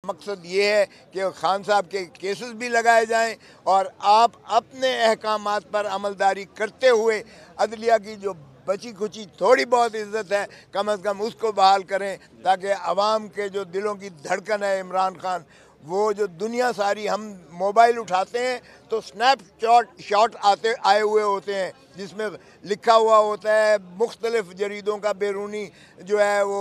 मकसद ये है कि खान साहब के केसेस भी लगाए जाएं और आप अपने अहकामात पर अमलदारी करते हुए अदलिया की जो बची खुची थोड़ी बहुत इज्जत है कम से कम उसको बहाल करें, ताकि आवाम के जो दिलों की धड़कन है इमरान खान, वो जो दुनिया सारी हम मोबाइल उठाते हैं तो शॉट आए हुए होते हैं जिसमें लिखा हुआ होता है मुख्तलिफ़ जरीदों का बैरूनी जो है वो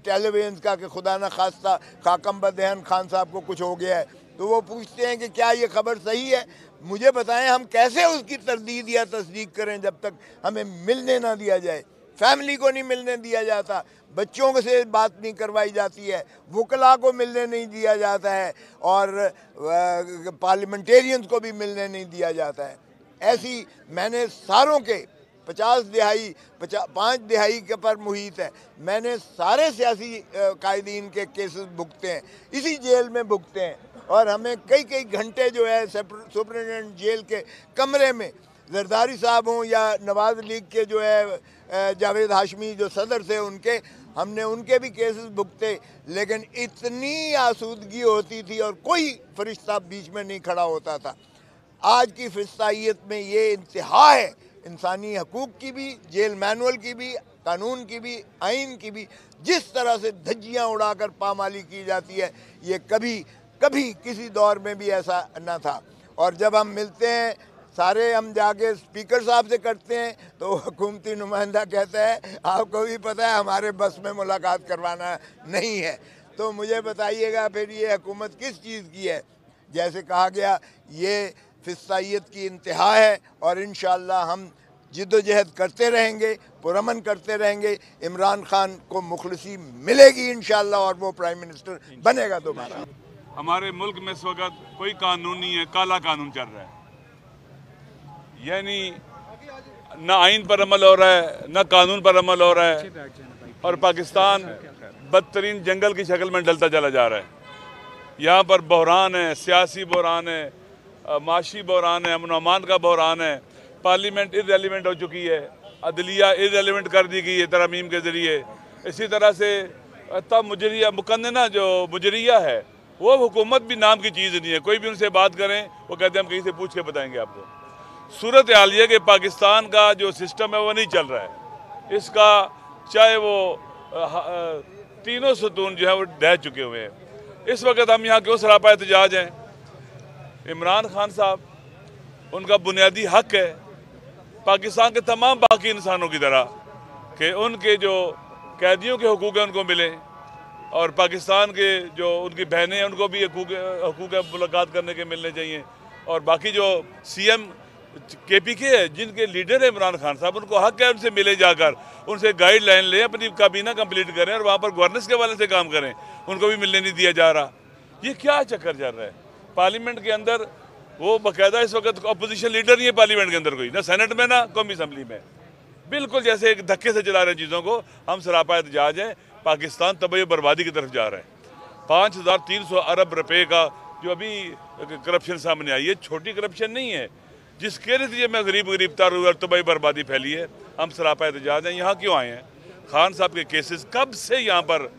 टेलीविज़न का कि खुदा न खास्ता खाकम बदहन खान साहब को कुछ हो गया है, तो वो पूछते हैं कि क्या ये खबर सही है, मुझे बताएं हम कैसे उसकी तरदीद या तस्दीक करें जब तक हमें मिलने ना दिया जाए। फैमिली को नहीं मिलने दिया जाता, बच्चों से बात नहीं करवाई जाती है, वकला को मिलने नहीं दिया जाता है और पार्लियामेंटेरियंस को भी मिलने नहीं दिया जाता है। ऐसी मैंने सारों के 5 दिहाई के पर मुहित है, मैंने सारे सियासी कायदीन के केसेस भुगते हैं, इसी जेल में भुगते हैं और हमें कई घंटे जो है सुपरिटेंडेंट जेल के कमरे में जरदारी साहब हों या नवाज़ लीग के जो है जावेद हाशमी जो सदर थे हमने उनके भी केसेस भुगते, लेकिन इतनी आसूदगी होती थी और कोई फरिश्ता बीच में नहीं खड़ा होता था। आज की फिस्तायत में ये इंतहा है इंसानी हकूक़ की भी, जेल मैनुअल की भी, कानून की भी, आइन की भी, जिस तरह से धज्जियाँ उड़ाकर पामाली की जाती है ये कभी किसी दौर में भी ऐसा न था। और जब हम मिलते हैं सारे हम जाके स्पीकर साहब से करते हैं तो हुकूमती नुमाइंदा कहता है आपको भी पता है हमारे बस में मुलाकात करवाना नहीं है, तो मुझे बताइएगा फिर ये हुकूमत किस चीज़ की है। जैसे कहा गया ये फिस्तायत की इंतहा है और इंशाअल्लाह हम जिद्दोजहद करते रहेंगे, पुरअमन करते रहेंगे, इमरान खान को मुखलिसी मिलेगी इंशाअल्लाह और वो प्राइम मिनिस्टर बनेगा दोबारा। हमारे मुल्क में इस वक्त कोई कानून नहीं है, काला कानून चल रहा है, यानी ना आइन पर अमल हो रहा है ना कानून पर अमल हो रहा है और पाकिस्तान बदतरीन जंगल की शक्ल में ढलता चला जा रहा है। यहाँ पर बहरान है, सियासी बहरान है, माशी बहरान है, अमन अमान का बहरान है, पार्लियामेंट इररेलेवेंट हो चुकी है, अदलिया इररेलेवेंट कर दी गई है तरमीम के ज़रिए। इसी तरह से तब मुजरिया मुकन्नना जो मुजरिया है वो हुकूमत भी नाम की चीज़ नहीं है, कोई भी उनसे बात करें वो कहते हैं हम कहीं से पूछ के बताएंगे आपको। सूरत हाल ये कि पाकिस्तान का जो सिस्टम है वो नहीं चल रहा है, इसका चाहे वो तीनों सतून जो है वो ढह चुके हुए हैं। इस वक्त हम यहाँ क्यों सरापा एहतजाज हैं? इमरान खान साहब उनका बुनियादी हक है पाकिस्तान के तमाम बाकी इंसानों की तरह कि उनके जो कैदियों के हकूक़ हैं उनको मिलें और पाकिस्तान के जो उनकी बहनें हैं उनको भी हकूक़ मुलाकात करने के मिलने चाहिए और बाकी जो CM KPK है जिनके लीडर है इमरान खान साहब, उनको हक है उनसे मिले जाकर, उनसे गाइडलाइन लें, अपनी काबीना कंप्लीट करें और वहाँ पर गवर्नेंस के वाले से काम करें, उनको भी मिलने नहीं दिया जा रहा। ये क्या चक्कर चल रहा है? पार्लियामेंट के अंदर वो बाकायदा इस वक्त अपोजिशन लीडर नहीं है पार्लियामेंट के अंदर, कोई ना सेनेट में ना कौमी असम्बली में, बिल्कुल जैसे एक धक्के से चला रहे हैं चीज़ों को। हम सरापा एहतजाज हैं, पाकिस्तान तबाही बर्बादी की तरफ जा रहा है। 5300 अरब रुपए का जो अभी करप्शन सामने आई है, छोटी करप्शन नहीं है जिसके नतीजे में गरीब तार तबाही बर्बादी फैली है। हम सरापा एहतजाज हैं। यहाँ क्यों आए हैं? खान साहब के केसेस कब से यहाँ पर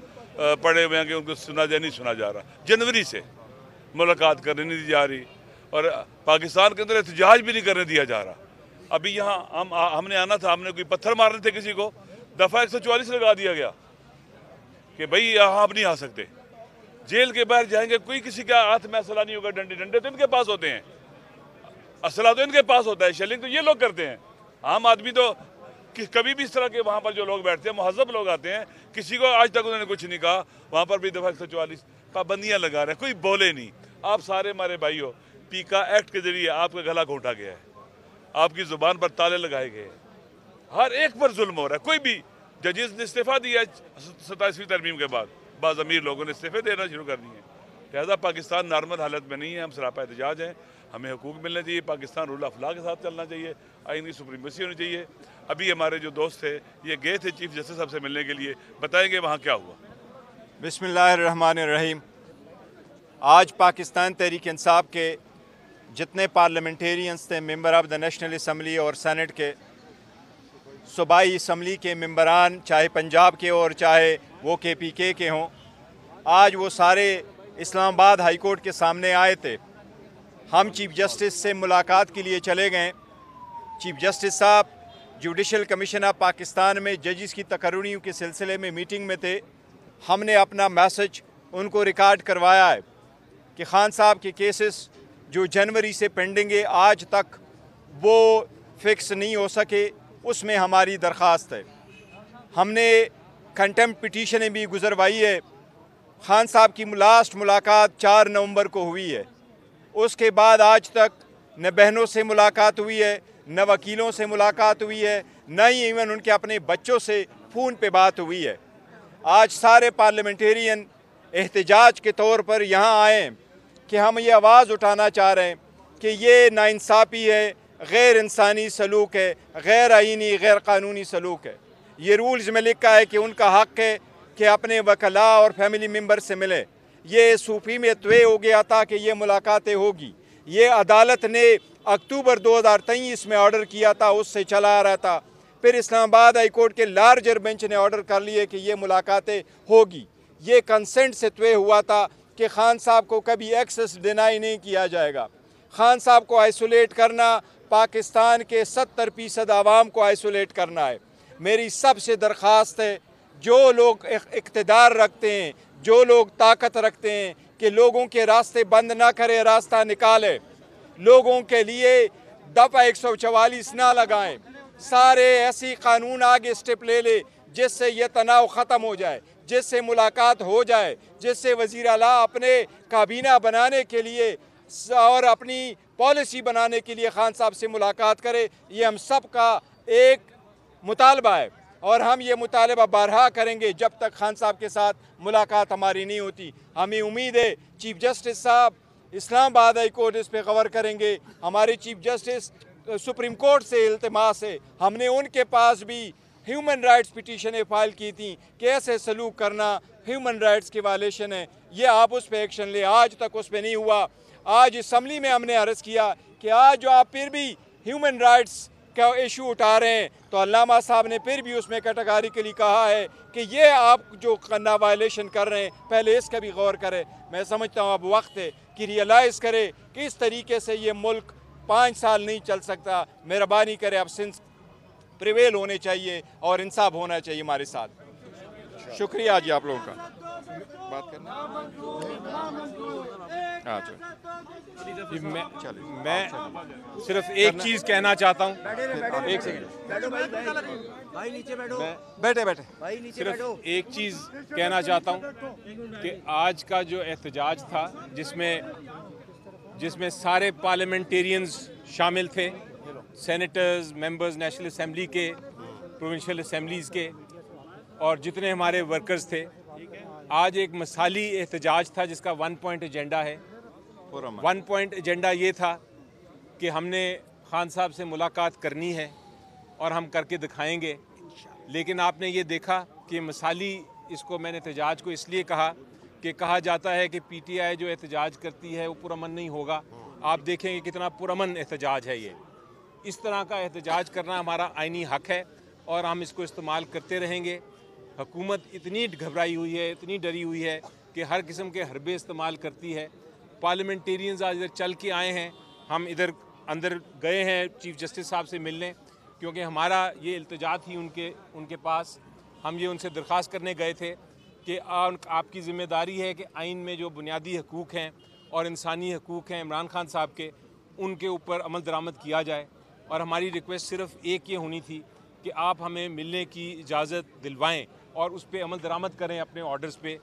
पड़े हुए हैं कि उनको नहीं सुना जा रहा। जनवरी से मुलाकात करने नहीं दी जा रही और पाकिस्तान के अंदर एहतजाज भी नहीं करने दिया जा रहा। अभी यहाँ हमने आना था, हमने कोई पत्थर मारने थे किसी को, दफ़ा 144 लगा दिया गया कि भाई यहाँ आप नहीं आ सकते, जेल के बाहर जाएंगे, कोई किसी का हाथ में असला नहीं होगा, डंडे तो इनके पास होते हैं, असला तो इनके पास होता है, शेलिंग तो ये लोग करते हैं। आम आदमी तो कभी भी इस तरह के वहाँ पर जो लोग बैठते हैं महज़ब लोग आते हैं, किसी को आज तक उन्होंने कुछ नहीं कहा। वहाँ पर भी दफ़ा 144 पाबंदियाँ लगा रहे हैं, कोई बोले नहीं। आप सारे हमारे भाई हो, पीका एक्ट के जरिए आपका गला घोंटा गया है, आपकी ज़ुबान पर ताले लगाए गए हैं, हर एक पर जुल्म हो रहा है। कोई भी जजेस ने इस्तीफ़ा दिया है 27वीं तरमीम के बाद, बाज़ अमीर लोगों ने इस्तीफ़े देना शुरू कर दिए हैं। लिहाजा पाकिस्तान नॉर्मल हालत में नहीं है। हम सरापा एहतजाज हैं, हमें हकूक़ मिलने चाहिए, पाकिस्तान रूल ऑफ लॉ के साथ चलना चाहिए, आइन की सुप्रीमेसी होनी चाहिए। अभी हमारे जो दोस्त थे ये गए थे चीफ जस्टिस साहब से मिलने के लिए, बताएंगे वहाँ क्या हुआ। बिस्मिल्लाहिर्रहमानिर्रहीम। आज पाकिस्तान तहरीक इंसाफ के जितने पार्लियामेंटेरियंस थे, member of the national assembly और सेनेट के, सूबाई असम्बली के मेंबरान, चाहे पंजाब के और चाहे वो KPK के हों, आज वो सारे इस्लामाबाद हाई कोर्ट के सामने आए थे। हम चीफ जस्टिस से मुलाकात के लिए चले गए। चीफ जस्टिस साहब जुडिशल कमीशन ऑफ पाकिस्तान में जजिस की तकर्रियों के सिलसिले में मीटिंग में थे। हमने अपना मैसेज उनको रिकॉर्ड करवाया है कि खान साहब के केसेस जो जनवरी से पेंडिंग है, आज तक वो फिक्स नहीं हो सके, उसमें हमारी दरख्वास्त है। हमने कंटेम्प्ट पिटीशनें भी गुजरवाई है। खान साहब की लास्ट मुलाकात 4 नवंबर को हुई है। उसके बाद आज तक न बहनों से मुलाकात हुई है, न वकीलों से मुलाकात हुई है, न ही इवन उनके अपने बच्चों से फ़ोन पे बात हुई है। आज सारे पार्लियामेंटेरियन एहतजाज के तौर पर यहाँ आए हैं कि हम ये आवाज़ उठाना चाह रहे हैं कि ये नाइंसाफ़ी है, गैर इंसानी सलूक है, गैर आईनी गैर कानूनी सलूक है। ये रूल्स में लिखा है कि उनका हक़ है कि अपने वकला और फैमिली मेम्बर से मिले। ये सूफी में तय हो गया था कि ये मुलाकातें होगी। ये अदालत ने अक्टूबर 2023 में ऑर्डर किया था, उससे चला आ रहा था। फिर इस्लामाबाद हाई कोर्ट के लार्जर बेंच ने ऑर्डर कर लिए कि ये मुलाकातें होगी। ये कंसेंट से तय हुआ था कि खान साहब को कभी एक्सेस डिनाई नहीं किया जाएगा। खान साहब को आइसोलेट करना पाकिस्तान के 70% आवाम को आइसोलेट करना है। मेरी सबसे दरख्वास्त है, जो लोग इक़्तिदार रखते हैं, जो लोग ताकत रखते हैं, कि लोगों के रास्ते बंद ना करे, रास्ता निकाले। लोगों के लिए दफ़ा 144 ना लगाएं। सारे ऐसी कानून आगे स्टेप ले ले जिससे ये तनाव ख़त्म हो जाए, जिससे मुलाकात हो जाए, जिससे वज़ीर आला अपने काबीना बनाने के लिए और अपनी पॉलिसी बनाने के लिए खान साहब से मुलाकात करे। ये हम सब का एक मुतालबा है और हम ये मुतालबा बारहा करेंगे जब तक खान साहब के साथ मुलाकात हमारी नहीं होती। हमें उम्मीद है चीफ जस्टिस साहब इस्लामाबाद हाई कोर्ट इस पर गौर करेंगे। हमारे चीफ जस्टिस सुप्रीम कोर्ट से इल्तिमास है, हमने उनके पास भी ह्यूमन राइट्स पिटीशनें फाइल की थी कि ऐसे सलूक करना ह्यूमन राइट्स की वायलेशन है, ये आप उस पर एक्शन ले। आज तक उस पर नहीं हुआ। आज असम्बली में हमने अर्ज़ किया कि आज जो आप फिर भी ह्यूमन राइट्स का इशू उठा रहे हैं, तो अल्लामा साहब ने फिर भी उसमें कैटेगरिकली कहा है कि ये आप जो करना वायलेशन कर रहे हैं, पहले इसका भी गौर करें। मैं समझता हूँ अब वक्त है कि रियलाइज़ करे कि इस तरीके से ये मुल्क 5 साल नहीं चल सकता। मेहरबानी करें, अब सिंस प्रिवेल होने चाहिए और इंसाफ होना चाहिए हमारे साथ। शुक्रिया जी आप लोगों का। बात करना मैं सिर्फ एक चीज़ कहना चाहता हूँ। एक सेकंड, बैठे सिर्फ एक चीज़ कहना चाहता हूँ कि आज का जो एहतजाज था जिसमें सारे पार्लियामेंटेरियंस शामिल थे, सेनेटर्स, मेंबर्स नेशनल असम्बली के, प्रोविंशियल असम्बलीज़ के, और जितने हमारे वर्कर्स थे, आज एक मिसाली एहतजाज था जिसका 1 पॉइंट एजेंडा है। 1 पॉइंट एजेंडा ये था कि हमने खान साहब से मुलाकात करनी है और हम करके दिखाएंगे। लेकिन आपने ये देखा कि मिसाली, इसको मैंने एहतजाज को इसलिए कहा कि कहा जाता है कि पीटीआई जो एहतजाज करती है वो पुरअमन नहीं होगा। आप देखेंगे कितना पुरअमन एहतजाज है ये। इस तरह का एहतजाज करना हमारा आईनी हक़ है और हम इसको इस्तेमाल करते रहेंगे। हुकूमत इतनी घबराई हुई है, इतनी डरी हुई है कि हर किस्म के हरबे इस्तेमाल करती है। पार्लियामेंटेरियंस आज इधर चल के आए हैं, हम इधर अंदर गए हैं चीफ जस्टिस साहब से मिलने, क्योंकि हमारा ये इल्तिजा थी उनके पास। हम ये उनसे दरख्वास्त करने गए थे कि आपकी ज़िम्मेदारी है कि आइन में जो बुनियादी हकूक़ हैं और इंसानी हकूक़ हैं इमरान खान साहब के, उनके ऊपर अमल दरामद किया जाए। और हमारी रिक्वेस्ट सिर्फ एक ये होनी थी कि आप हमें मिलने की इजाज़त दिलवाएं और उस पर अमल दरामद करें अपने ऑर्डर्स पे।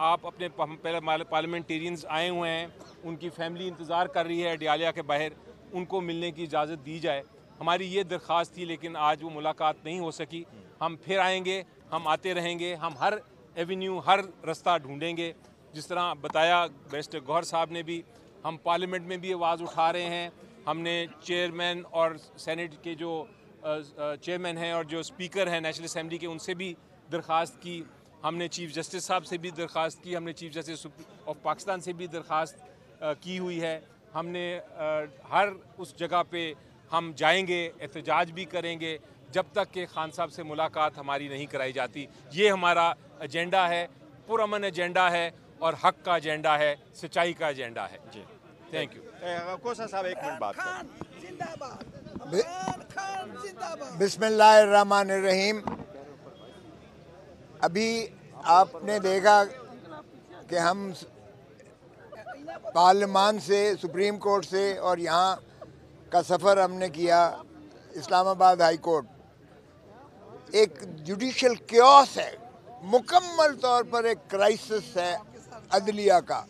आप अपने पहले पार्लियामेंटेरियंस आए हुए हैं, उनकी फैमिली इंतज़ार कर रही है डियालिया के बाहर, उनको मिलने की इजाज़त दी जाए। हमारी ये दरख्वास्त थी, लेकिन आज वो मुलाकात नहीं हो सकी। हम फिर आएंगे, हम आते रहेंगे, हम हर एवेन्यू, हर रास्ता ढूंढेंगे। जिस तरह बताया बैरिस्टर गौहर साहब ने भी, हम पार्लियामेंट में भी आवाज़ उठा रहे हैं। हमने चेयरमैन और सेनेट के जो चेयरमैन हैं और जो स्पीकर हैं नेशनल असम्बली के, उनसे भी दरख्वास्त की। हमने चीफ जस्टिस साहब से भी दरख्वास्त की, हमने चीफ जस्टिस ऑफ पाकिस्तान से भी दरख्वास्त की हुई है। हमने हर उस जगह पे हम जाएंगे, एहतजाज भी करेंगे जब तक कि खान साहब से मुलाकात हमारी नहीं कराई जाती। ये हमारा एजेंडा है, पुरअमन एजेंडा है और हक का एजेंडा है, सच्चाई का एजेंडा है। जी थैंक यू। कोसा साहब एक मिनट बात करें। बिस्मिल्लाहिर्रहमानिर्रहीम। अभी आपने देखा कि हम पार्लियामान से, सुप्रीम कोर्ट से और यहाँ का सफ़र हमने किया इस्लामाबाद हाई कोर्ट। एक जुडिशल क्योस है, मुकम्मल तौर पर एक क्राइसिस है अदलिया का।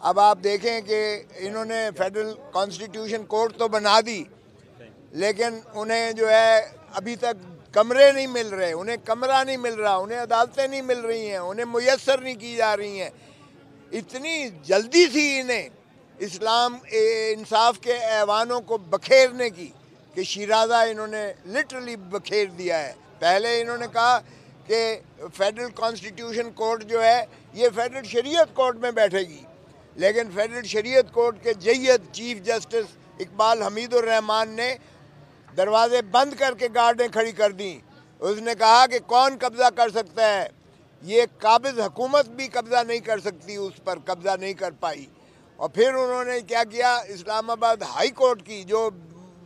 अब आप देखें कि इन्होंने फेडरल कॉन्स्टिट्यूशन कोर्ट तो बना दी, लेकिन उन्हें जो है अभी तक कमरे नहीं मिल रहे, उन्हें कमरा नहीं मिल रहा, उन्हें अदालतें नहीं मिल रही हैं, उन्हें मुयस्सर नहीं की जा रही हैं। इतनी जल्दी थी इन्हें इस्लाम इंसाफ के ऐवानों को बखेरने की कि शिराज़ा इन्होंने लिटरली बखेर दिया है। पहले इन्होंने कहा कि फेडरल कॉन्स्टिट्यूशन कोर्ट जो है ये फेडरल शरीयत कोर्ट में बैठेगी, लेकिन फेडरल शरीयत कोर्ट के जय्यद चीफ जस्टिस इकबाल हमीदुर रहमान ने दरवाजे बंद करके गार्डें खड़ी कर दी। उसने कहा कि कौन कब्ज़ा कर सकता है, ये काबिज़ हुकूमत भी कब्ज़ा नहीं कर सकती, उस पर कब्ज़ा नहीं कर पाई। और फिर उन्होंने क्या किया, इस्लामाबाद हाई कोर्ट की जो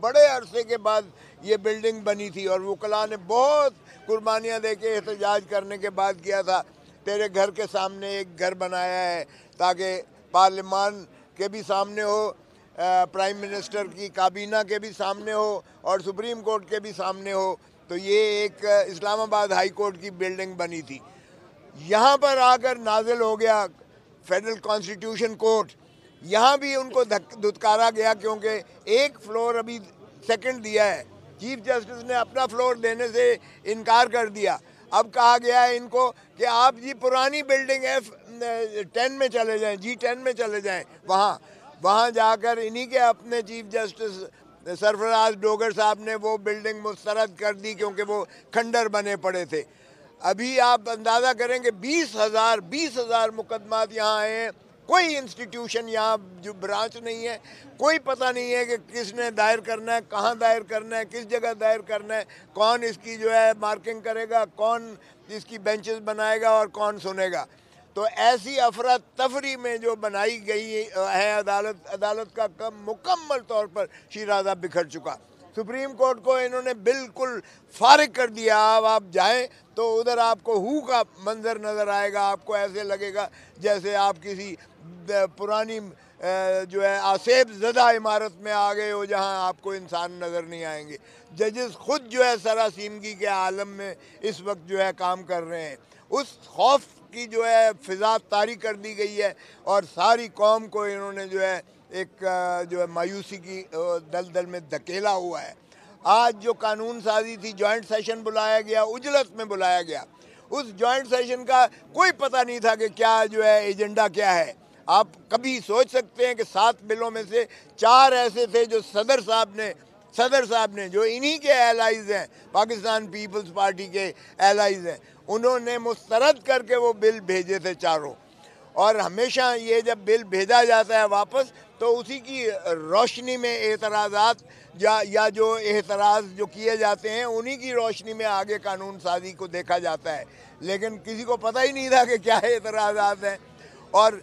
बड़े अरसे के बाद ये बिल्डिंग बनी थी और वकला ने बहुत कुर्बानियाँ दे के एहतजाज करने के बाद किया था, तेरे घर के सामने एक घर बनाया है ताकि पार्लियामान के भी सामने हो, प्राइम मिनिस्टर की काबीना के भी सामने हो और सुप्रीम कोर्ट के भी सामने हो। तो ये एक इस्लामाबाद हाई कोर्ट की बिल्डिंग बनी थी। यहाँ पर आकर नाजिल हो गया फेडरल कॉन्स्टिट्यूशन कोर्ट। यहाँ भी उनको धुतकारा गया क्योंकि एक फ्लोर अभी सेकंड दिया है। चीफ जस्टिस ने अपना फ्लोर देने से इनकार कर दिया। अब कहा गया है इनको कि आप जी पुरानी बिल्डिंग F10 में चले जाएं, G10 में चले जाएं, वहाँ जाकर इन्हीं के अपने चीफ जस्टिस सरफराज डोगर साहब ने वो बिल्डिंग मुस्तरद कर दी क्योंकि वो खंडर बने पड़े थे। अभी आप अंदाज़ा करेंगे 20,000 मुकदमात यहाँ आए हैं। कोई इंस्टीट्यूशन यहाँ जो ब्रांच नहीं है, कोई पता नहीं है कि किसने दायर करना है, कहाँ दायर करना है, किस जगह दायर करना है, कौन इसकी जो है मार्किंग करेगा, कौन इसकी बेंचेस बनाएगा और कौन सुनेगा। तो ऐसी अफरा तफरी में जो बनाई गई है अदालत का कम मुकम्मल तौर पर शिराज़ा बिखर चुका। सुप्रीम कोर्ट को इन्होंने बिल्कुल फारिग कर दिया। अब आप जाएं तो उधर आपको हू का मंजर नज़र आएगा, आपको ऐसे लगेगा जैसे आप किसी पुरानी जो है आसेब ज़दा इमारत में आ गए हो जहां आपको इंसान नज़र नहीं आएंगे। जजेस खुद जो है सरासीमगी के आलम में इस वक्त जो है काम कर रहे हैं। उस खौफ की जो है फ़िज़ा तारी कर दी गई है और सारी कौम को इन्होंने जो है एक जो है मायूसी की दलदल में धकेला हुआ है। आज जो कानून साजी थी, जॉइंट सेशन बुलाया गया, उजलत में बुलाया गया। उस जॉइंट सेशन का कोई पता नहीं था कि क्या जो है एजेंडा क्या है। आप कभी सोच सकते हैं कि 7 बिलों में से 4 ऐसे थे जो सदर साहब ने जो इन्हीं के एलाइज हैं, पाकिस्तान पीपल्स पार्टी के एलाइज हैं, उन्होंने मुस्तरद करके वो बिल भेजे थे चारों। और हमेशा ये जब बिल भेजा जाता है वापस तो उसी की रोशनी में एतराज़ात या जो एतराज़ जो किए जाते हैं उन्हीं की रोशनी में आगे कानून साजी को देखा जाता है। लेकिन किसी को पता ही नहीं था कि क्या एतराज़ात हैं। और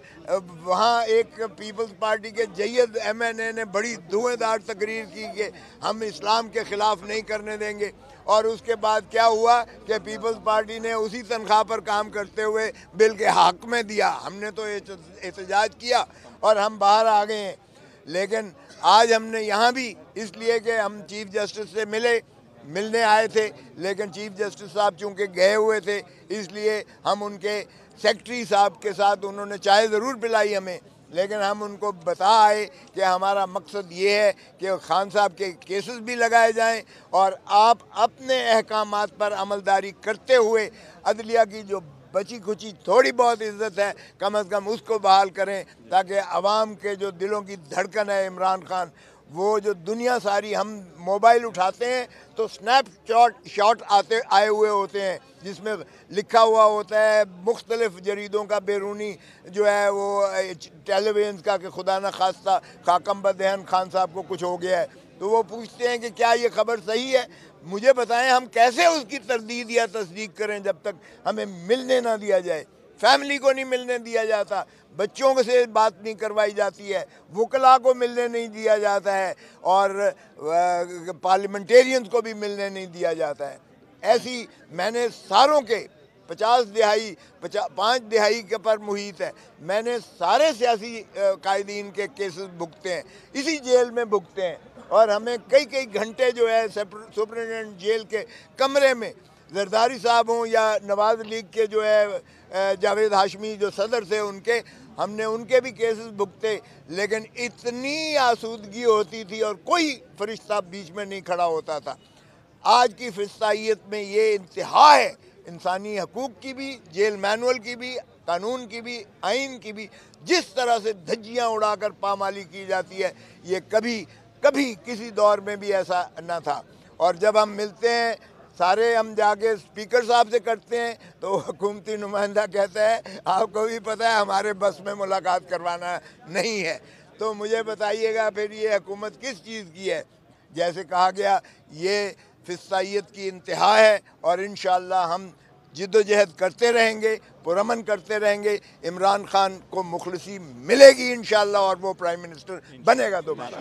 वहाँ एक पीपल्स पार्टी के जय्यद MNA ने बड़ी धुएंधार तकरीर की कि हम इस्लाम के ख़िलाफ़ नहीं करने देंगे। और उसके बाद क्या हुआ कि पीपल्स पार्टी ने उसी तनख्वाह पर काम करते हुए बिल के हक़ में दिया। हमने तो एहतजाज किया और हम बाहर आ गए हैं। लेकिन आज हमने यहाँ भी इसलिए कि हम चीफ जस्टिस से मिलने आए थे, लेकिन चीफ जस्टिस साहब चूँकि गए हुए थे इसलिए हम उनके सेक्रेटरी साहब के साथ, उन्होंने चाय ज़रूर पिलाई हमें, लेकिन हम उनको बता आए कि हमारा मकसद ये है कि खान साहब के केसेस भी लगाए जाएं और आप अपने अहकामात पर अमलदारी करते हुए अदलिया की जो बची खुची थोड़ी बहुत इज्जत है कम से कम उसको बहाल करें, ताकि आवाम के जो दिलों की धड़कन है इमरान खान, वो जो दुनिया सारी, हम मोबाइल उठाते हैं तो शॉट आए हुए होते हैं जिसमें लिखा हुआ होता है मुख्तलिफ जरीदों का, बैरूनी जो है वो टेलीविज़न का कि खुदा न खास्ता खाकम बदहन खान साहब को कुछ हो गया है। तो वो पूछते हैं कि क्या ये खबर सही है, मुझे बताएं, हम कैसे उसकी तरदीद या तस्दीक करें जब तक हमें मिलने ना दिया जाए। फैमिली को नहीं मिलने दिया जाता, बच्चों को से बात नहीं करवाई जाती है, वकला को मिलने नहीं दिया जाता है और पार्लियामेंटेरियंस को भी मिलने नहीं दिया जाता है। ऐसी मैंने सारों के 5 दिहाई के पर मुहित है, मैंने सारे सियासी कायदीन के केसेस भुगते हैं, इसी जेल में भुगते हैं और हमें कई कई घंटे जो है सुपरिटेंडेंट जेल के कमरे में जरदारी साहब हों या नवाज लीग के जो है जावेद हाशमी जो सदर थे हमने उनके भी केसेस भुगते, लेकिन इतनी आसूदगी होती थी और कोई फरिश्ता बीच में नहीं खड़ा होता था। आज की फिस्तायत में ये इंतहा है इंसानी हकूक़ की भी, जेल मैनुअल की भी, कानून की भी, आइन की भी। जिस तरह से धज्जियाँ उड़ाकर पामाली की जाती है, ये कभी किसी दौर में भी ऐसा न था। और जब हम मिलते हैं सारे, हम जाके स्पीकर साहब से करते हैं तो हुकूमती नुमाइंदा कहता है आपको भी पता है हमारे बस में मुलाकात करवाना नहीं है। तो मुझे बताइएगा फिर ये हुकूमत किस चीज़ की है। जैसे कहा गया, ये फिस्तायत की इंतहा है और इंशाअल्लाह हम जिद्दोजहद करते रहेंगे, पुरअमन करते रहेंगे। इमरान खान को मुखलिसी मिलेगी इंशाअल्लाह और वो प्राइम मिनिस्टर बनेगा दोबारा।